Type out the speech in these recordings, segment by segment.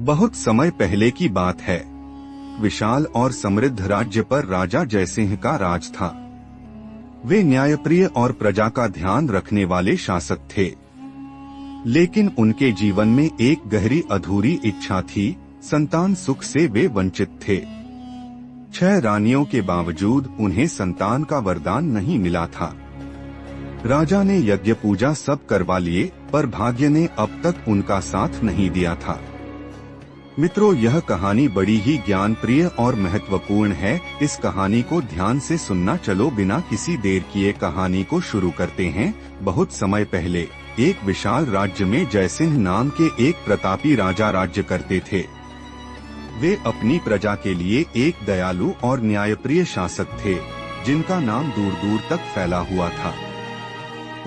बहुत समय पहले की बात है। विशाल और समृद्ध राज्य पर राजा जयसिंह का राज था। वे न्यायप्रिय और प्रजा का ध्यान रखने वाले शासक थे, लेकिन उनके जीवन में एक गहरी अधूरी इच्छा थी। संतान सुख से वे वंचित थे। 6 रानियों के बावजूद उन्हें संतान का वरदान नहीं मिला था। राजा ने यज्ञ पूजा सब करवा लिए, पर भाग्य ने अब तक उनका साथ नहीं दिया था। मित्रों, यह कहानी बड़ी ही ज्ञानप्रिय और महत्वपूर्ण है। इस कहानी को ध्यान से सुनना। चलो बिना किसी देर किए कहानी को शुरू करते हैं। बहुत समय पहले एक विशाल राज्य में जयसिंह नाम के एक प्रतापी राजा राज्य करते थे। वे अपनी प्रजा के लिए एक दयालु और न्यायप्रिय शासक थे, जिनका नाम दूर दूर तक फैला हुआ था।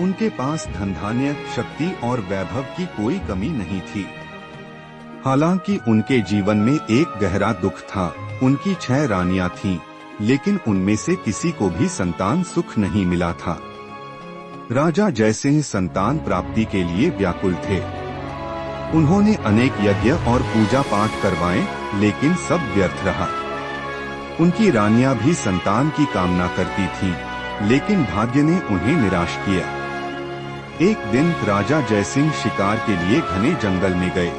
उनके पास धन धान्य, शक्ति और वैभव की कोई कमी नहीं थी। हालांकि उनके जीवन में एक गहरा दुख था। उनकी 6 रानियां थीं, लेकिन उनमें से किसी को भी संतान सुख नहीं मिला था। राजा जयसिंह संतान प्राप्ति के लिए व्याकुल थे। उन्होंने अनेक यज्ञ और पूजा पाठ करवाए, लेकिन सब व्यर्थ रहा। उनकी रानियां भी संतान की कामना करती थीं, लेकिन भाग्य ने उन्हें निराश किया। एक दिन राजा जयसिंह शिकार के लिए घने जंगल में गए।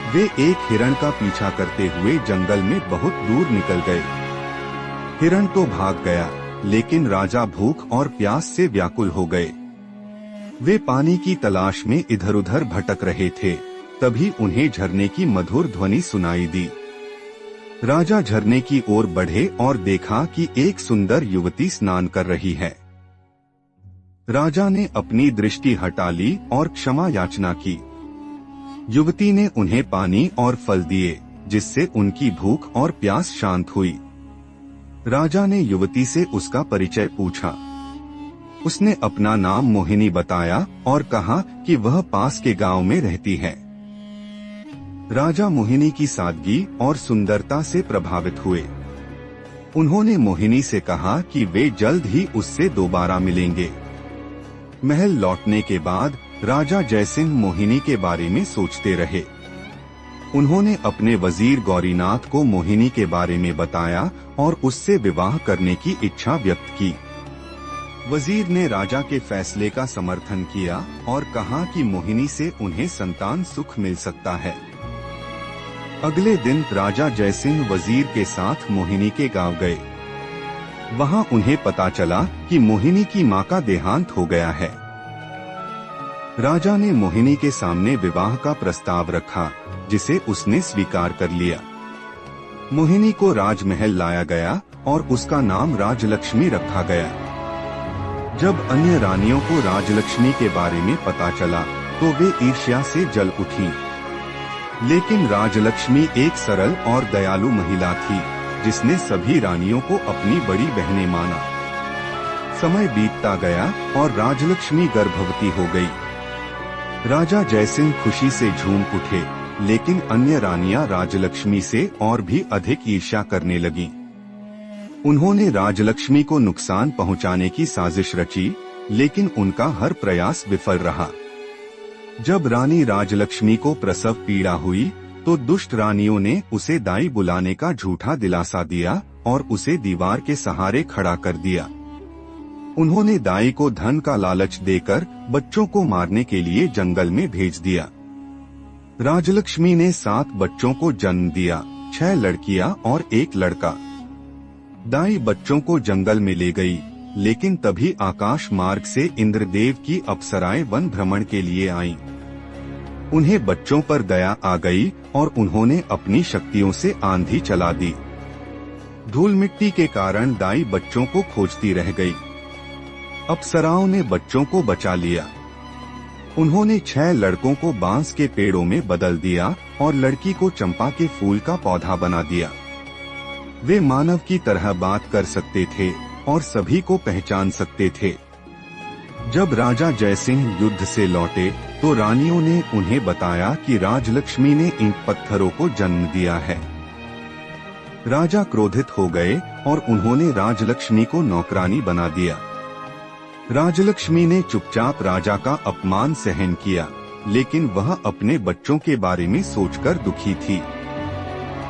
वे एक हिरण का पीछा करते हुए जंगल में बहुत दूर निकल गए। हिरण तो भाग गया, लेकिन राजा भूख और प्यास से व्याकुल हो गए। वे पानी की तलाश में इधर उधर भटक रहे थे। तभी उन्हें झरने की मधुर ध्वनि सुनाई दी। राजा झरने की ओर बढ़े और देखा कि एक सुंदर युवती स्नान कर रही है। राजा ने अपनी दृष्टि हटा ली और क्षमा याचना की। युवती ने उन्हें पानी और फल दिए, जिससे उनकी भूख और प्यास शांत हुई। राजा ने युवती से उसका परिचय पूछा। उसने अपना नाम मोहिनी बताया और कहा कि वह पास के गांव में रहती है। राजा मोहिनी की सादगी और सुंदरता से प्रभावित हुए। उन्होंने मोहिनी से कहा कि वे जल्द ही उससे दोबारा मिलेंगे। महल लौटने के बाद राजा जयसिंह मोहिनी के बारे में सोचते रहे। उन्होंने अपने वजीर गौरीनाथ को मोहिनी के बारे में बताया और उससे विवाह करने की इच्छा व्यक्त की। वजीर ने राजा के फैसले का समर्थन किया और कहा कि मोहिनी से उन्हें संतान सुख मिल सकता है। अगले दिन राजा जयसिंह वजीर के साथ मोहिनी के गांव गए। वहां उन्हें पता चला कि मोहिनी की मां का देहांत हो गया है। राजा ने मोहिनी के सामने विवाह का प्रस्ताव रखा, जिसे उसने स्वीकार कर लिया। मोहिनी को राजमहल लाया गया और उसका नाम राजलक्ष्मी रखा गया। जब अन्य रानियों को राजलक्ष्मी के बारे में पता चला, तो वे ईर्ष्या से जल उठी। लेकिन राजलक्ष्मी एक सरल और दयालु महिला थी, जिसने सभी रानियों को अपनी बड़ी बहनें माना। समय बीतता गया और राजलक्ष्मी गर्भवती हो गई। राजा जयसिंह खुशी से झूम उठे, लेकिन अन्य रानियां राजलक्ष्मी से और भी अधिक ईर्ष्या करने लगीं। उन्होंने राजलक्ष्मी को नुकसान पहुंचाने की साजिश रची, लेकिन उनका हर प्रयास विफल रहा। जब रानी राजलक्ष्मी को प्रसव पीड़ा हुई, तो दुष्ट रानियों ने उसे दाई बुलाने का झूठा दिलासा दिया और उसे दीवार के सहारे खड़ा कर दिया। उन्होंने दाई को धन का लालच देकर बच्चों को मारने के लिए जंगल में भेज दिया। राजलक्ष्मी ने 7 बच्चों को जन्म दिया, 6 लड़कियां और 1 लड़का। दाई बच्चों को जंगल में ले गई, लेकिन तभी आकाश मार्ग से इंद्रदेव की अप्सराएं वन भ्रमण के लिए आईं। उन्हें बच्चों पर दया आ गई और उन्होंने अपनी शक्तियों से आंधी चला दी। धूल मिट्टी के कारण दाई बच्चों को खोजती रह गई। अप्सराओं ने बच्चों को बचा लिया। उन्होंने 6 लड़कों को बांस के पेड़ों में बदल दिया और लड़की को चंपा के फूल का पौधा बना दिया। वे मानव की तरह बात कर सकते थे और सभी को पहचान सकते थे। जब राजा जयसिंह युद्ध से लौटे, तो रानियों ने उन्हें बताया कि राजलक्ष्मी ने इन पत्थरों को जन्म दिया है। राजा क्रोधित हो गए और उन्होंने राजलक्ष्मी को नौकरानी बना दिया। राजलक्ष्मी ने चुपचाप राजा का अपमान सहन किया। लेकिन वह अपने बच्चों के बारे में सोचकर दुखी थी।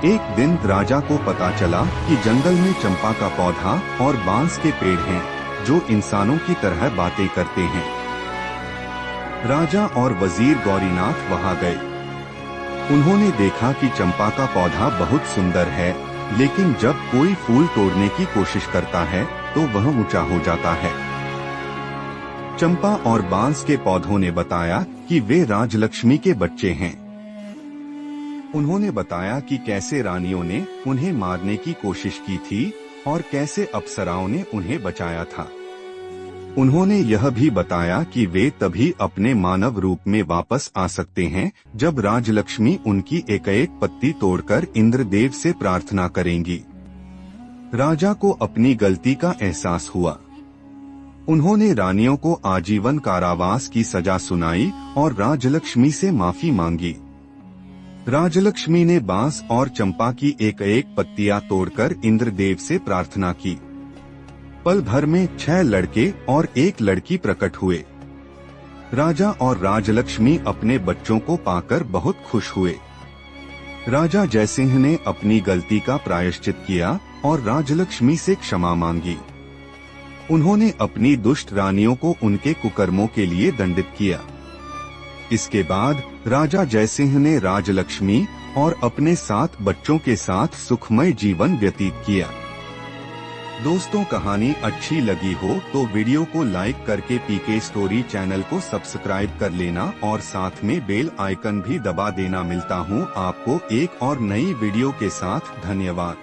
एक दिन राजा को पता चला कि जंगल में चंपा का पौधा और बांस के पेड़ हैं, जो इंसानों की तरह बातें करते हैं। राजा और वजीर गौरीनाथ वहां गए। उन्होंने देखा कि चंपा का पौधा बहुत सुंदर है, लेकिन जब कोई फूल तोड़ने की कोशिश करता है तो वह ऊंचा हो जाता है। चंपा और बांस के पौधों ने बताया कि वे राजलक्ष्मी के बच्चे हैं। उन्होंने बताया कि कैसे रानियों ने उन्हें मारने की कोशिश की थी और कैसे अप्सराओं ने उन्हें बचाया था। उन्होंने यह भी बताया कि वे तभी अपने मानव रूप में वापस आ सकते हैं जब राजलक्ष्मी उनकी एक-एक पत्ती तोड़कर इंद्रदेव से प्रार्थना करेंगी। राजा को अपनी गलती का एहसास हुआ। उन्होंने रानियों को आजीवन कारावास की सजा सुनाई और राजलक्ष्मी से माफी मांगी। राजलक्ष्मी ने बांस और चंपा की एक-एक पत्तियां तोड़कर इंद्रदेव से प्रार्थना की। पल भर में 6 लड़के और 1 लड़की प्रकट हुए। राजा और राजलक्ष्मी अपने बच्चों को पाकर बहुत खुश हुए। राजा जयसिंह ने अपनी गलती का प्रायश्चित किया और राजलक्ष्मी से क्षमा मांगी। उन्होंने अपनी दुष्ट रानियों को उनके कुकर्मों के लिए दंडित किया। इसके बाद राजा जयसिंह ने राजलक्ष्मी और अपने 7 बच्चों के साथ सुखमय जीवन व्यतीत किया। दोस्तों, कहानी अच्छी लगी हो तो वीडियो को लाइक करके पीके स्टोरी चैनल को सब्सक्राइब कर लेना और साथ में बेल आइकन भी दबा देना। मिलता हूँ आपको एक और नई वीडियो के साथ। धन्यवाद।